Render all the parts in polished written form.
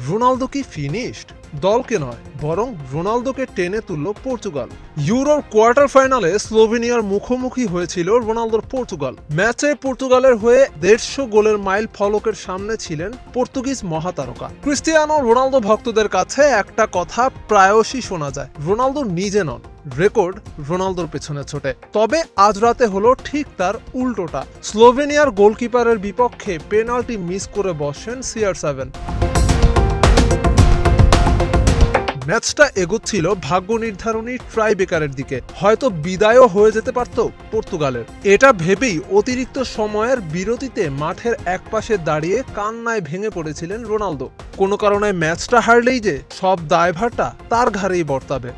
Ronaldo কি finished? দলকে নয় বরং রোনালদোকে টেনে তুলল পর্তুগাল। ইউরোর কোয়ার্টার ফাইনালে স্লোভেনিয়ার মুখোমুখি হয়েছিল রোনালদোর পর্তুগাল। ম্যাচে পর্তুগালের হয়ে 150 গোলের মাইল ফলকের সামনে ছিলেন পর্তুগিজ মহাতারকা। ক্রিস্টিয়ানো রোনালদো ভক্তদের কাছে একটা কথা প্রায়শই শোনা যায়, রোনালদো নিজে নন, রেকর্ড রোনালদোর পেছনে ছোটে। তবে আজ রাতে হলো ঠিক তার উল্টোটা। স্লোভেনিয়ার গোলকিপারের বিপক্ষে পেনাল্টি মিস করে বসেন CR7। ম্যাচটা এগোচ্ছিল ভাগ্য নির্ধারণী ট্রাইবেকারের দিকে, হয়তো বিদায়ও হয়ে যেতে পারত পর্তুগালের। এটা ভেবেই অতিরিক্ত সময়ের বিরতিতে মাঠের একপাশে দাঁড়িয়ে কান্নায় ভেঙে পড়েছিলেন রোনালদো। কোনো কারণে ম্যাচটা হারলেই যে সব দায়ভারটা তার ঘাড়েই বর্তাবে।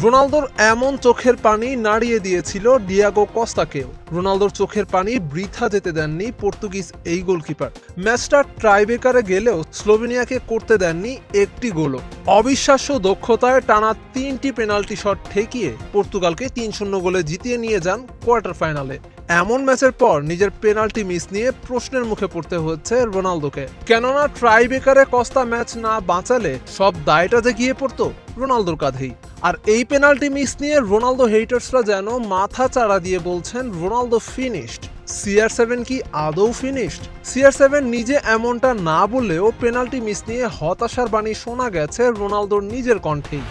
রোনালদোর এমন চোখের পানি নাড়িয়ে দিয়েছিল ডিয়াগো কস্তাকেও। রোনালদোর চোখের পানি বৃথা যেতে দেননি পর্তুগিজ এই গোলকিপার। ম্যাচটা ট্রাইবেকারে গেলেও স্লোভেনিয়াকে করতে দেননি একটি গোলও। অবিশ্বাস্য দক্ষতায় টানা 3টি পেনাল্টি শট ঠেকিয়ে পর্তুগালকে 3-0 গোলে জিতিয়ে নিয়ে যান কোয়ার্টার ফাইনালে। এমন ম্যাচের পর নিজের পেনাল্টি মিস নিয়ে প্রশ্নের মুখে পড়তে হচ্ছে রোনালদোকে, কেননা ট্রাইবেকারে কস্তা ম্যাচ না বাঁচালে সব দায়টা যে গিয়ে পড়তো রোনালদোর কাঁধেই। আর এই পেনাল্টি মিস নিয়ে রোনালদো হেটার্সরা যেন মাথা চাড়া দিয়ে বলছেন রোনালদো ফিনিশড। CR7 কি আদৌ ফিনিশড? CR7 নিজে এমনটা না বললেও পেনাল্টি মিস নিয়ে হতাশার বাণী শোনা গেছে রোনালদোর নিজের কণ্ঠেই।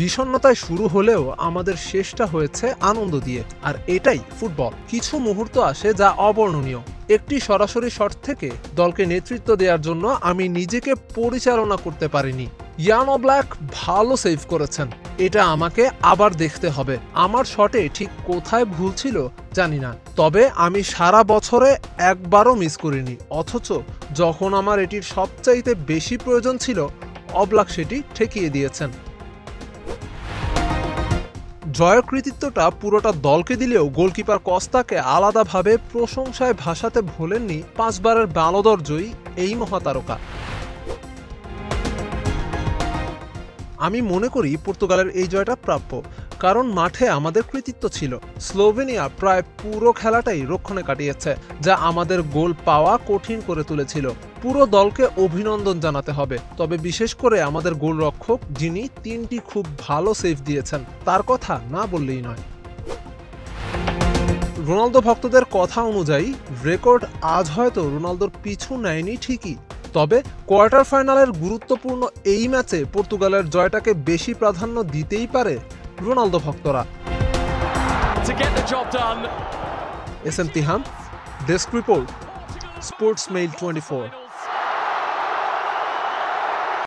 বিষণ্ণতায় শুরু হলেও আমাদের শেষটা হয়েছে আনন্দ দিয়ে, আর এটাই ফুটবল। কিছু মুহূর্ত আসে যা অবর্ণনীয়। একটি সরাসরি শট থেকে দলকে নেতৃত্ব দেওয়ার জন্য আমি নিজেকে পরিচালনা করতে পারিনি। ইয়ান ওব্লাক ভালো সেভ করেছেন, এটা আমাকে আবার দেখতে হবে। আমার শটে ঠিক কোথায় ভুল ছিল জানি না, তবে আমি সারা বছরে একবারও মিস করিনি, অথচ যখন আমার এটির সবচাইতে বেশি প্রয়োজন ছিল ওব্লাক সেটি ঠেকিয়ে দিয়েছেন। জয়ের কৃতিত্বটা পুরোটা দলকে দিলেও গোলকিপার কস্তাকে আলাদাভাবে প্রশংসায় ভাসাতে ভোলেননি 5 বারের ব্যালন জয়ী এই মহাতারকা। আমি মনে করি পর্তুগালের এই জয়টা প্রাপ্য, কারণ মাঠে আমাদের কৃতিত্ব ছিল। স্লোভেনিয়া প্রায় পুরো খেলাটাই রক্ষণে কাটিয়েছে, যা আমাদের গোল পাওয়া কঠিন করে তুলেছিল। পুরো দলকে অভিনন্দন জানাতে হবে, তবে বিশেষ করে আমাদের গোলরক্ষক, যিনি 3টি খুব ভালো সেভ দিয়েছেন, তার কথা না বললেই নয়। রোনালদো ভক্তদের কথা অনুযায়ী রেকর্ড আজ হয়তো রোনালদোর পিছু নেয়নি ঠিকই, তবে কোয়ার্টার ফাইনালের গুরুত্বপূর্ণ এই ম্যাচে পর্তুগালের জয়টাকে বেশি প্রাধান্য দিতেই পারে রোনালদো ভক্তরা। SM Tiham, desk report, sports mail 24।